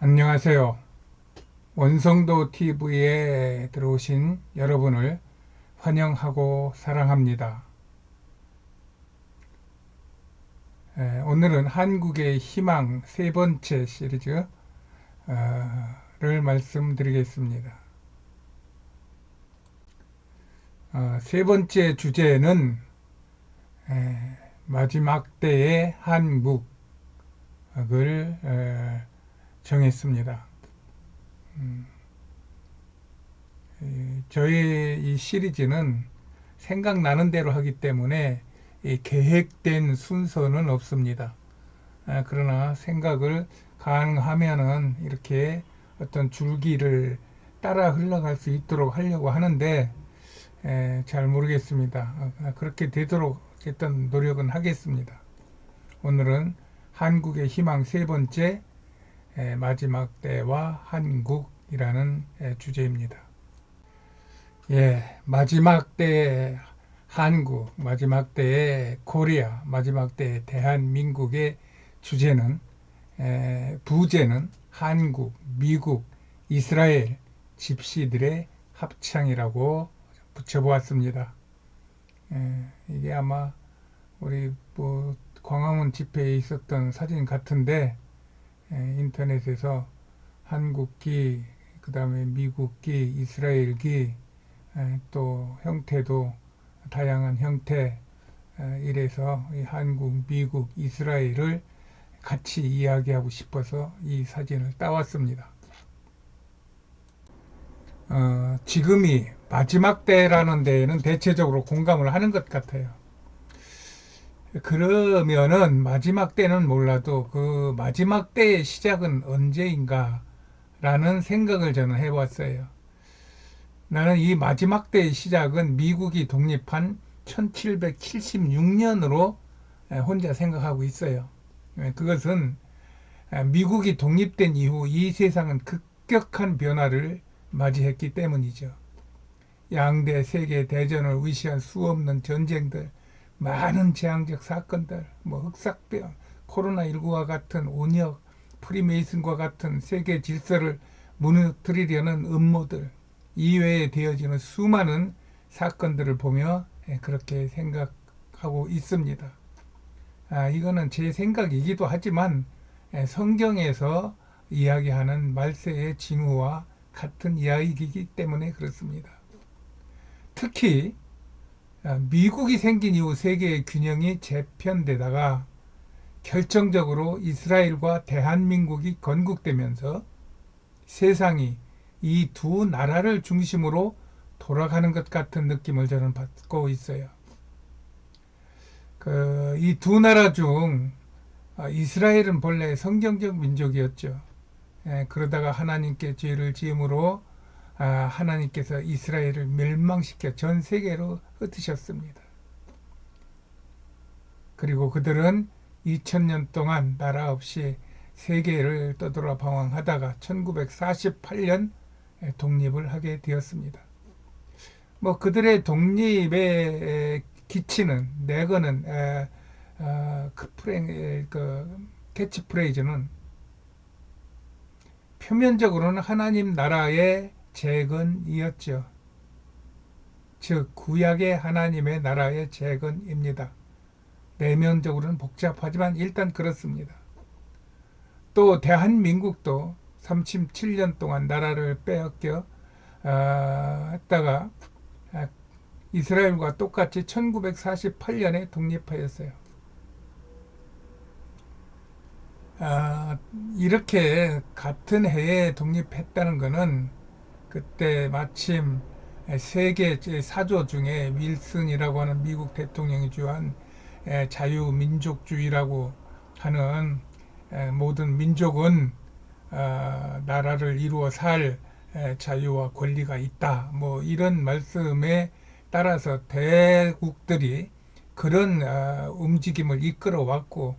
안녕하세요. 원성도 TV에 들어오신 여러분을 환영하고 사랑합니다. 오늘은 한국의 희망 세 번째 시리즈를 말씀드리겠습니다. 세 번째 주제는 마지막 때의 한국을 정했습니다. 저희 이 시리즈는 생각나는 대로 하기 때문에 이 계획된 순서는 없습니다. 그러나 생각을 가능하면은 이렇게 어떤 줄기를 따라 흘러갈 수 있도록 하려고 하는데 잘 모르겠습니다. 그렇게 되도록 어쨌든 노력은 하겠습니다. 오늘은 한국의 희망 세 번째 마지막 때와 한국이라는 주제입니다. 마지막 때의 한국, 마지막 때의 코리아, 마지막 때의 대한민국의 주제는 부제는 한국, 미국, 이스라엘 집시들의 합창이라고 붙여보았습니다. 이게 아마 우리 뭐 광화문 집회에 있었던 사진 같은데 인터넷에서 한국기, 그 다음에 미국기, 이스라엘기 또 형태도 다양한 형태 이래서 한국, 미국, 이스라엘을 같이 이야기하고 싶어서 이 사진을 따왔습니다. 지금이 마지막 때라는 데에는 대체적으로 공감을 하는 것 같아요. 그러면은 마지막 때는 몰라도 그 마지막 때의 시작은 언제인가 라는 생각을 저는 해봤어요. 나는 이 마지막 때의 시작은 미국이 독립한 1776년으로 혼자 생각하고 있어요. 그것은 미국이 독립된 이후 이 세상은 급격한 변화를 맞이했기 때문이죠. 양대 세계 대전을 위시한 수없는 전쟁들, 많은 재앙적 사건들, 뭐 흑사병, 코로나19와 같은 온역, 프리메이슨과 같은 세계 질서를 무너뜨리려는 음모들, 이외에 되어지는 수많은 사건들을 보며 그렇게 생각하고 있습니다. 이거는 제 생각이기도 하지만 성경에서 이야기하는 말세의 징후와 같은 이야기이기 때문에 그렇습니다. 특히 미국이 생긴 이후 세계의 균형이 재편되다가 결정적으로 이스라엘과 대한민국이 건국되면서 세상이 이 두 나라를 중심으로 돌아가는 것 같은 느낌을 저는 받고 있어요. 이 두 나라 중 이스라엘은 본래 성경적 민족이었죠. 그러다가 하나님께 죄를 지음으로 하나님께서 이스라엘을 멸망시켜 전 세계로 흩으셨습니다. 그리고 그들은 2000년 동안 나라 없이 세계를 떠돌아 방황하다가 1948년 독립을 하게 되었습니다. 뭐 그들의 독립의 기치는 내거는 그 캐치프레이즈는 표면적으로는 하나님 나라의 재건이었죠. 즉 구약의 하나님의 나라의 재건입니다. 내면적으로는 복잡하지만 일단 그렇습니다. 또 대한민국도 37년 동안 나라를 빼앗겨 했다가 이스라엘과 똑같이 1948년에 독립하였어요. 이렇게 같은 해에 독립했다는 것은 그때 마침 세계 제4조 중에 윌슨이라고 하는 미국 대통령이 주한 자유민족주의라고 하는 모든 민족은 나라를 이루어 살 자유와 권리가 있다. 뭐 이런 말씀에 따라서 대국들이 그런 움직임을 이끌어 왔고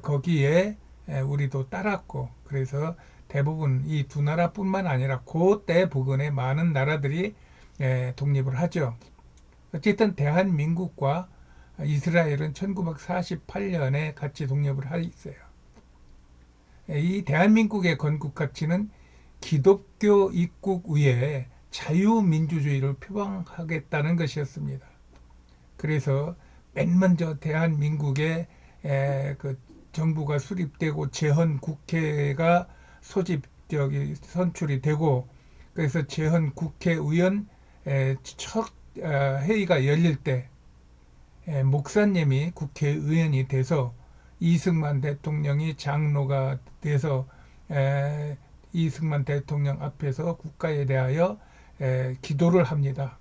거기에 우리도 따랐고 그래서 대부분 이 두 나라뿐만 아니라 그때 부근의 많은 나라들이 독립을 하죠. 어쨌든 대한민국과 이스라엘은 1948년에 같이 독립을 하 있어요. 이 대한민국의 건국 가치는 기독교 입국 위에 자유민주주의를 표방하겠다는 것이었습니다. 그래서 맨 먼저 대한민국의 그 정부가 수립되고 재헌 국회가 선출이 되고, 그래서 재헌 국회의원 첫 회의가 열릴 때 목사님이 국회의원이 돼서 이승만 대통령이 장로가 돼서 이승만 대통령 앞에서 국가에 대하여 기도를 합니다.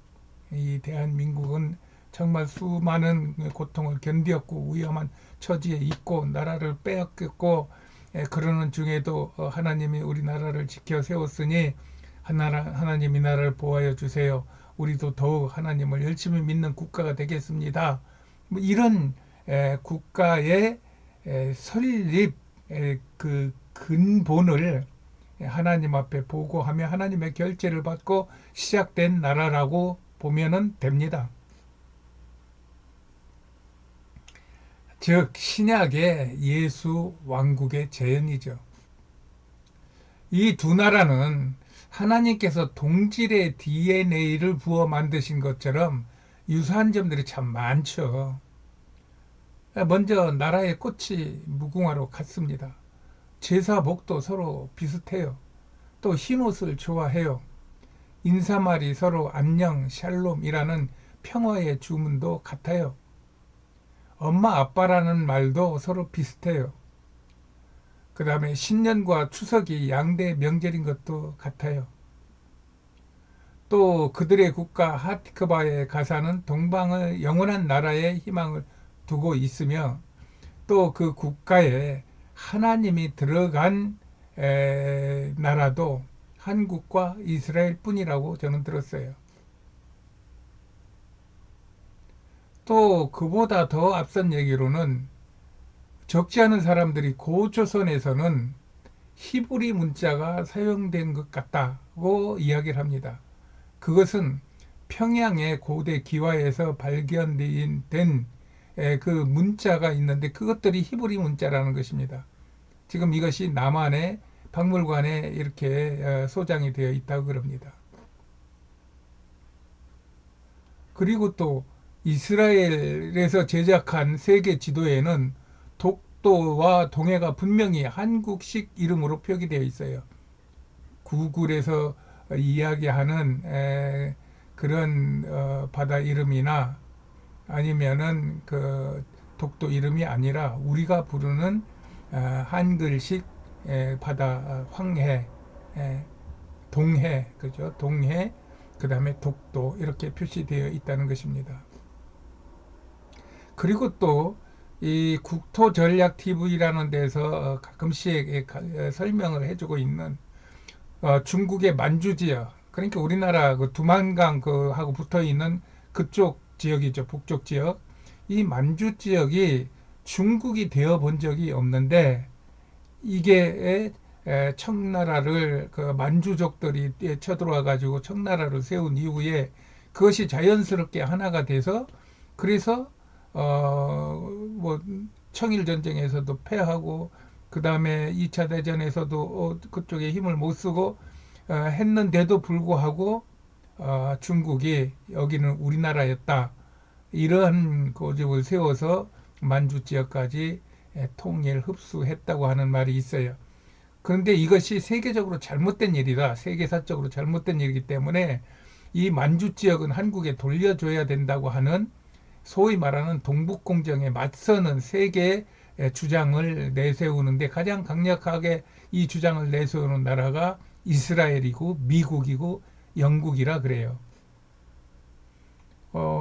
이 대한민국은 정말 수많은 고통을 견디었고 위험한 처지에 있고 나라를 빼앗겼고, 그러는 중에도 하나님이 우리나라를 지켜 세웠으니 하나님이 나라를 보호하여 주세요. 우리도 더욱 하나님을 열심히 믿는 국가가 되겠습니다. 뭐 이런 국가의 설립 그 근본을 하나님 앞에 보고하며 하나님의 결재를 받고 시작된 나라라고 보면은 됩니다. 즉 신약의 예수 왕국의 재현이죠. 이 두 나라는 하나님께서 동질의 DNA를 부어 만드신 것처럼 유사한 점들이 참 많죠. 먼저 나라의 꽃이 무궁화로 같습니다. 제사복도 서로 비슷해요. 또 흰옷을 좋아해요. 인사말이 서로 안녕, 샬롬이라는 평화의 주문도 같아요. 엄마, 아빠라는 말도 서로 비슷해요. 그 다음에 신년과 추석이 양대 명절인 것도 같아요. 또 그들의 국가 하티크바의 가사는 동방의 영원한 나라의 희망을 두고 있으며, 또 그 국가에 하나님이 들어간 나라도 한국과 이스라엘 뿐이라고 저는 들었어요. 또 그보다 더 앞선 얘기로는 적지 않은 사람들이 고조선에서는 히브리 문자가 사용된 것 같다고 이야기를 합니다. 그것은 평양의 고대 기와에서 발견된 그 문자가 있는데 그것들이 히브리 문자라는 것입니다. 지금 이것이 남한의 박물관에 이렇게 소장이 되어 있다고 그럽니다. 그리고 또 이스라엘에서 제작한 세계 지도에는 독도와 동해가 분명히 한국식 이름으로 표기되어 있어요. 구글에서 이야기하는 그런 바다 이름이나 아니면은 그 독도 이름이 아니라 우리가 부르는 한글식 바다, 황해, 동해, 그죠? 동해, 그 다음에 독도 이렇게 표시되어 있다는 것입니다. 그리고 또 이 국토전략TV라는 데서 가끔씩 설명을 해주고 있는 중국의 만주 지역, 그러니까 우리나라 그 두만강 그 하고 붙어 있는 그쪽 지역이죠. 북쪽 지역. 이 만주 지역이 중국이 되어 본 적이 없는데 이게 청나라를 그 만주족들이 쳐들어와 가지고 청나라를 세운 이후에 그것이 자연스럽게 하나가 돼서, 그래서 뭐 청일 전쟁에서도 패하고 그 다음에 2차 대전에서도 그쪽에 힘을 못 쓰고 했는데도 불구하고 중국이 여기는 우리나라였다, 이러한 고집을 세워서 만주 지역까지 통일 흡수했다고 하는 말이 있어요. 그런데 이것이 세계적으로 잘못된 일이다, 세계사적으로 잘못된 일이기 때문에 이 만주 지역은 한국에 돌려줘야 된다고 하는 소위 말하는 동북공정에 맞서는 세계의 주장을 내세우는데 가장 강력하게 이 주장을 내세우는 나라가 이스라엘이고 미국이고 영국이라 그래요.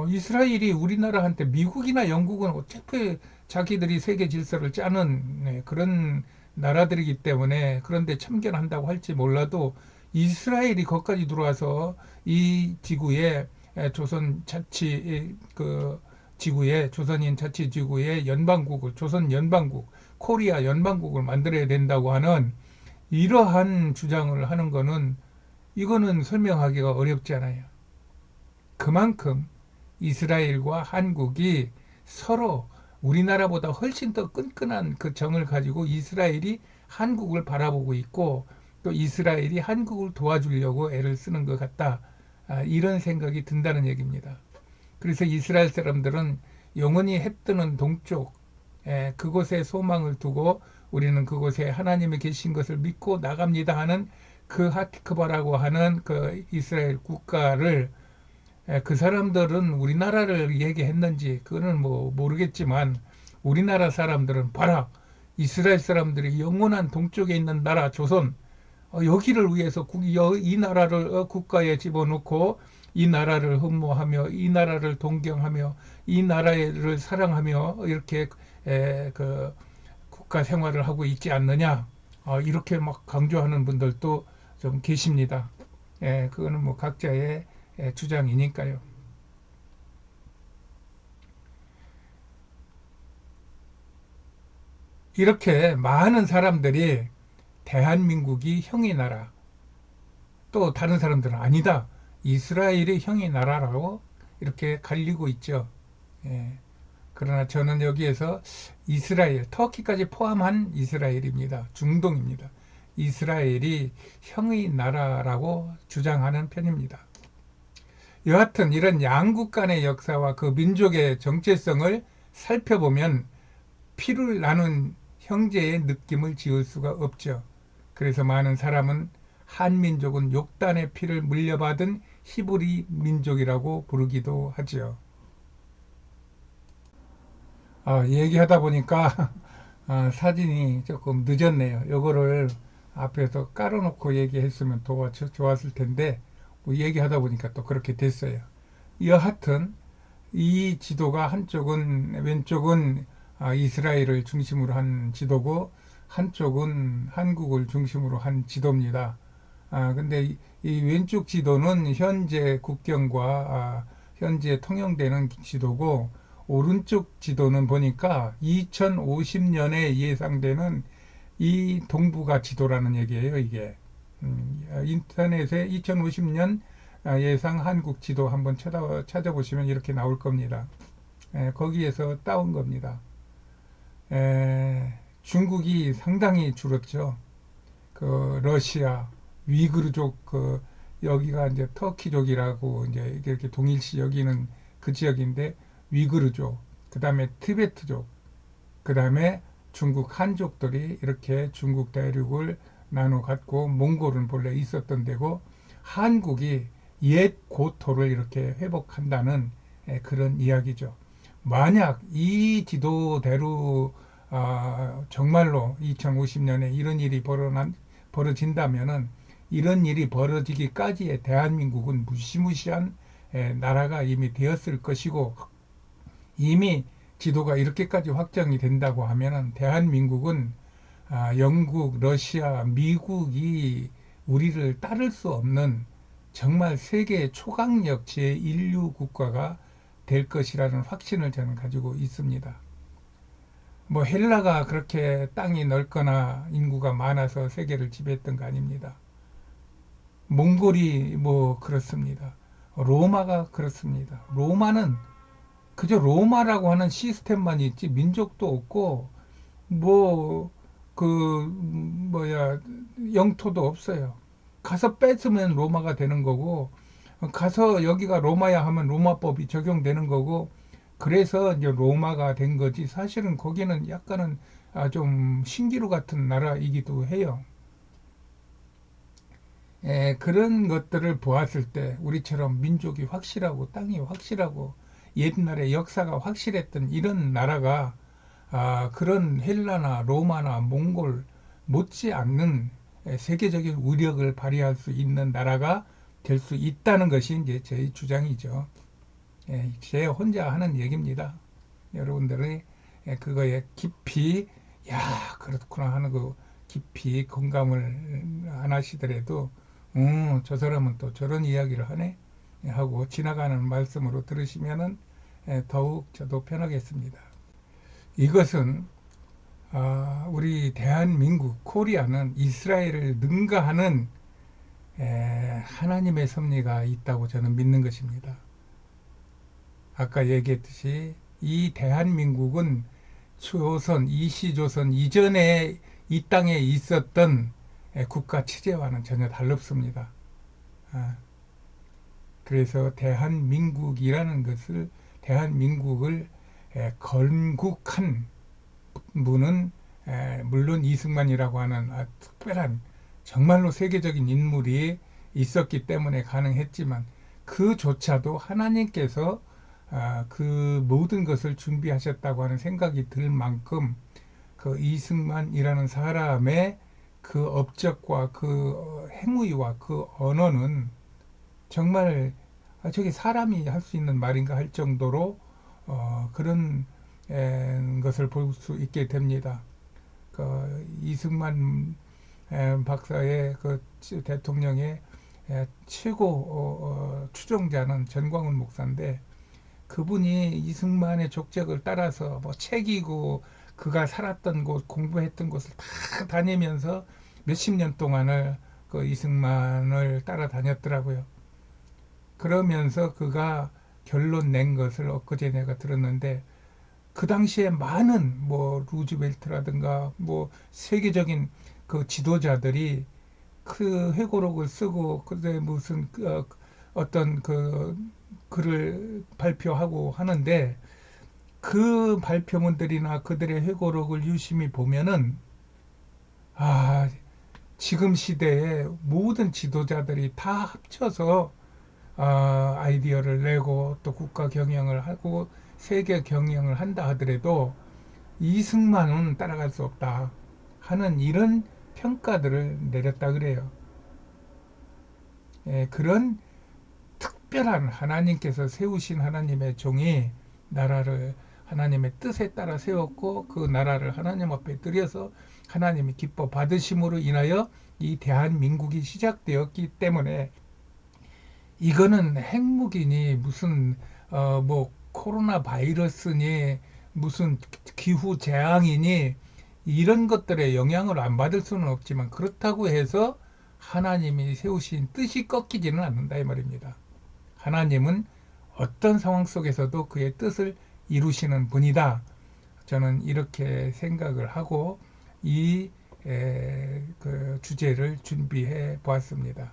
이스라엘이 우리나라한테, 미국이나 영국은 어차피 자기들이 세계 질서를 짜는 그런 나라들이기 때문에 그런데 참견한다고 할지 몰라도 이스라엘이 거기까지 들어와서 이 지구에 조선 자치 그 지구에 조선인 자치 지구의 연방국을, 조선 연방국, 코리아 연방국을 만들어야 된다고 하는 이러한 주장을 하는 거는, 이거는 설명하기가 어렵잖아요. 그만큼 이스라엘과 한국이 서로 우리나라보다 훨씬 더 끈끈한 그 정을 가지고 이스라엘이 한국을 바라보고 있고 또 이스라엘이 한국을 도와주려고 애를 쓰는 것 같다. 이런 생각이 든다는 얘기입니다. 그래서 이스라엘 사람들은 영원히 해 뜨는 동쪽 그곳에 소망을 두고 우리는 그곳에 하나님이 계신 것을 믿고 나갑니다 하는 그 하티크바라고 하는 그 이스라엘 국가를 그 사람들은 우리나라를 얘기했는지 그거는 뭐 모르겠지만 우리나라 사람들은 봐라 이스라엘 사람들이 영원한 동쪽에 있는 나라 조선 여기를 위해서 이 나라를 국가에 집어넣고 이 나라를 흠모하며 이 나라를 동경하며 이 나라를 사랑하며 이렇게 그 국가 생활을 하고 있지 않느냐 이렇게 막 강조하는 분들도 좀 계십니다. 그거는 뭐 각자의 주장이니까요. 이렇게 많은 사람들이 대한민국이 형의 나라, 또 다른 사람들은 아니다. 이스라엘이 형의 나라라고 이렇게 갈리고 있죠. 예. 그러나 저는 여기에서 이스라엘, 터키까지 포함한 이스라엘입니다. 중동입니다. 이스라엘이 형의 나라라고 주장하는 편입니다. 여하튼 이런 양국 간의 역사와 그 민족의 정체성을 살펴보면 피를 나눈 형제의 느낌을 지울 수가 없죠. 그래서 많은 사람은 한민족은 욕단의 피를 물려받은 히브리 민족이라고 부르기도 하죠. 얘기하다 보니까 사진이 조금 늦었네요. 요거를 앞에서 깔아놓고 얘기했으면 더 좋았을 텐데 뭐 얘기하다 보니까 또 그렇게 됐어요. 여하튼 이 지도가 한쪽은 왼쪽은 이스라엘을 중심으로 한 지도고 한쪽은 한국을 중심으로 한 지도입니다. 근데 이 왼쪽 지도는 현재 국경과 현재 통용되는 지도고 오른쪽 지도는 보니까 2050년에 예상되는 이 동북아 지도라는 얘기예요, 이게. 인터넷에 2050년 예상 한국 지도 한번 찾아보시면 이렇게 나올 겁니다. 거기에서 따온 겁니다. 중국이 상당히 줄었죠. 그 러시아, 위그르족 여기가 이제 터키족이라고 이제 이렇게 동일시 여기는 그 지역인데 위그르족, 그 다음에 티베트족, 그 다음에 중국 한족들이 이렇게 중국 대륙을 나눠 갖고 몽골은 본래 있었던 데고 한국이 옛 고토를 이렇게 회복한다는 그런 이야기죠. 만약 이 지도대로 정말로 2050년에 이런 일이 벌어진다면은 이런 일이 벌어지기까지의 대한민국은 무시무시한 나라가 이미 되었을 것이고 이미 지도가 이렇게까지 확정이 된다고 하면은 대한민국은 영국, 러시아, 미국이 우리를 따를 수 없는 정말 세계 초강력 제1류 국가가 될 것이라는 확신을 저는 가지고 있습니다. 뭐 헬라가 그렇게 땅이 넓거나 인구가 많아서 세계를 지배했던 거 아닙니다. 몽골이 뭐 그렇습니다. 로마가 그렇습니다. 로마는 그저 로마라고 하는 시스템만 있지 민족도 없고 뭐 그 뭐야 영토도 없어요. 가서 뺏으면 로마가 되는 거고 가서 여기가 로마야 하면 로마법이 적용되는 거고 그래서 이제 로마가 된 거지 사실은 거기는 약간은 좀 신기루 같은 나라이기도 해요. 그런 것들을 보았을 때 우리처럼 민족이 확실하고 땅이 확실하고 옛날에 역사가 확실했던 이런 나라가 그런 헬라나 로마나 몽골 못지 않는 세계적인 위력을 발휘할 수 있는 나라가 될 수 있다는 것이 이제 제 주장이죠. 제 혼자 하는 얘기입니다. 여러분들이 그거에 깊이 야 그렇구나 하는 거 깊이 공감을 안 하시더라도 저 사람은 또 저런 이야기를 하네 하고 지나가는 말씀으로 들으시면은 더욱 저도 편하겠습니다. 이것은 우리 대한민국 코리아는 이스라엘을 능가하는 하나님의 섭리가 있다고 저는 믿는 것입니다. 아까 얘기했듯이 이 대한민국은 조선, 이시조선 이전에 이 땅에 있었던 국가 체제와는 전혀 다릅습니다. 아, 그래서 대한민국이라는 것을 대한민국을 건국한 분은 물론 이승만이라고 하는 특별한 정말로 세계적인 인물이 있었기 때문에 가능했지만 그조차도 하나님께서 그 모든 것을 준비하셨다고 하는 생각이 들 만큼 그 이승만이라는 사람의 그 업적과 그 행위와 그 언어는 정말 저게 사람이 할 수 있는 말인가 할 정도로 그런 것을 볼 수 있게 됩니다. 그 이승만 박사의 그 대통령의 최고 추종자는 전광훈 목사인데 그분이 이승만의 족적을 따라서 뭐 책이고 그가 살았던 곳 공부했던 곳을 다 다니면서 몇십 년 동안을 그 이승만을 따라다녔더라고요. 그러면서 그가 결론 낸 것을 엊그제 내가 들었는데 그 당시에 많은 뭐 루즈벨트라든가 뭐 세계적인 그 지도자들이 그 회고록을 쓰고 그때 무슨 어떤 그 글을 발표하고 하는데 그 발표문들이나 그들의 회고록을 유심히 보면은 아 지금 시대에 모든 지도자들이 다 합쳐서 아이디어를 내고 또 국가 경영을 하고 세계 경영을 한다 하더라도 이승만은 따라갈 수 없다 하는 이런 평가들을 내렸다 그래요. 그런 특별한 하나님께서 세우신 하나님의 종이 나라를 하나님의 뜻에 따라 세웠고 그 나라를 하나님 앞에 드려서 하나님이 기뻐 받으심으로 인하여 이 대한민국이 시작되었기 때문에 이거는 핵무기니 무슨 뭐 코로나 바이러스니 무슨 기후 재앙이니 이런 것들에 영향을 안 받을 수는 없지만 그렇다고 해서 하나님이 세우신 뜻이 꺾이지는 않는다 이 말입니다. 하나님은 어떤 상황 속에서도 그의 뜻을 이루시는 분이다. 저는 이렇게 생각을 하고 이 그 주제를 준비해 보았습니다.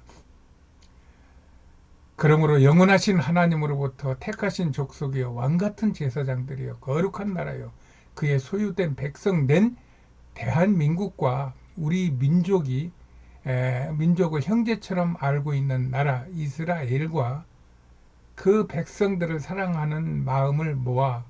그러므로 영원하신 하나님으로부터 택하신 족속이요 왕같은 제사장들이요 거룩한 나라요 그의 소유된 백성 된 대한민국과 우리 민족이 민족을 형제처럼 알고 있는 나라 이스라엘과 그 백성들을 사랑하는 마음을 모아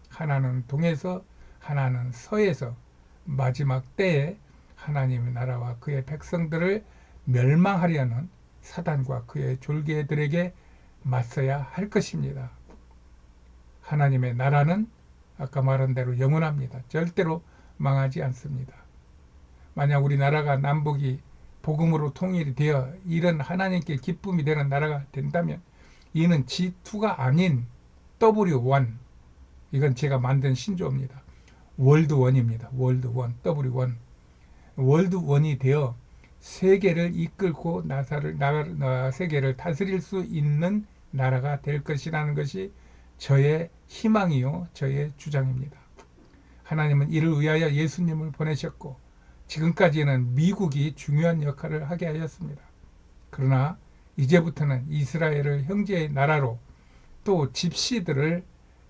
하나는 동에서 하나는 서에서 마지막 때에 하나님의 나라와 그의 백성들을 멸망하려는 사단과 그의 졸개들에게 맞서야 할 것입니다. 하나님의 나라는 아까 말한 대로 영원합니다. 절대로 망하지 않습니다. 만약 우리나라가 남북이 복음으로 통일이 되어 이런 하나님께 기쁨이 되는 나라가 된다면 이는 G2가 아닌 W1 이건 제가 만든 신조어입니다. 월드1입니다. 월드1 W1 월드1이 되어 세계를 이끌고 세계를 다스릴 수 있는 나라가 될 것이라는 것이 저의 희망이요 저의 주장입니다. 하나님은 이를 위하여 예수님을 보내셨고 지금까지는 미국이 중요한 역할을 하게 하였습니다. 그러나 이제부터는 이스라엘을 형제의 나라로 또 집시들을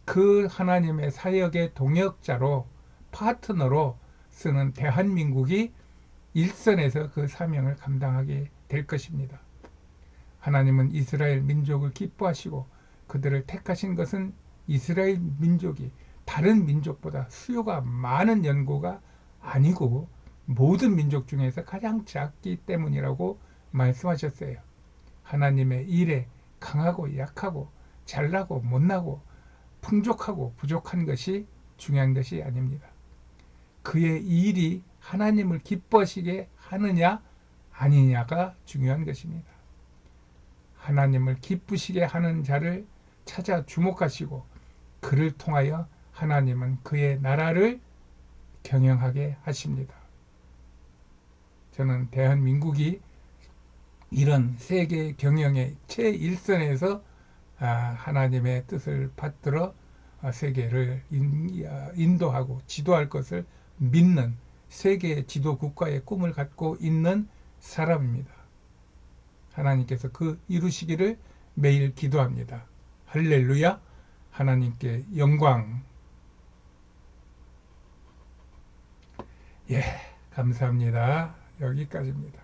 그 하나님의 사역의 동역자로 파트너로 쓰는 대한민국이 일선에서 그 사명을 감당하게 될 것입니다. 하나님은 이스라엘 민족을 기뻐하시고 그들을 택하신 것은 이스라엘 민족이 다른 민족보다 수요가 많은 연고가 아니고 모든 민족 중에서 가장 작기 때문이라고 말씀하셨어요. 하나님의 일에 강하고 약하고 잘나고 못나고 풍족하고 부족한 것이 중요한 것이 아닙니다. 그의 일이 하나님을 기뻐하시게 하느냐 아니냐가 중요한 것입니다. 하나님을 기쁘시게 하는 자를 찾아 주목하시고 그를 통하여 하나님은 그의 나라를 경영하게 하십니다. 저는 대한민국이 이런 세계 경영의 최일선에서 하나님의 뜻을 받들어 세계를 인도하고 지도할 것을 믿는 세계 지도 국가의 꿈을 갖고 있는 사람입니다. 하나님께서 그 이루시기를 매일 기도합니다. 할렐루야. 하나님께 영광. 예, 감사합니다. 여기까지입니다.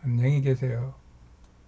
안녕히 계세요.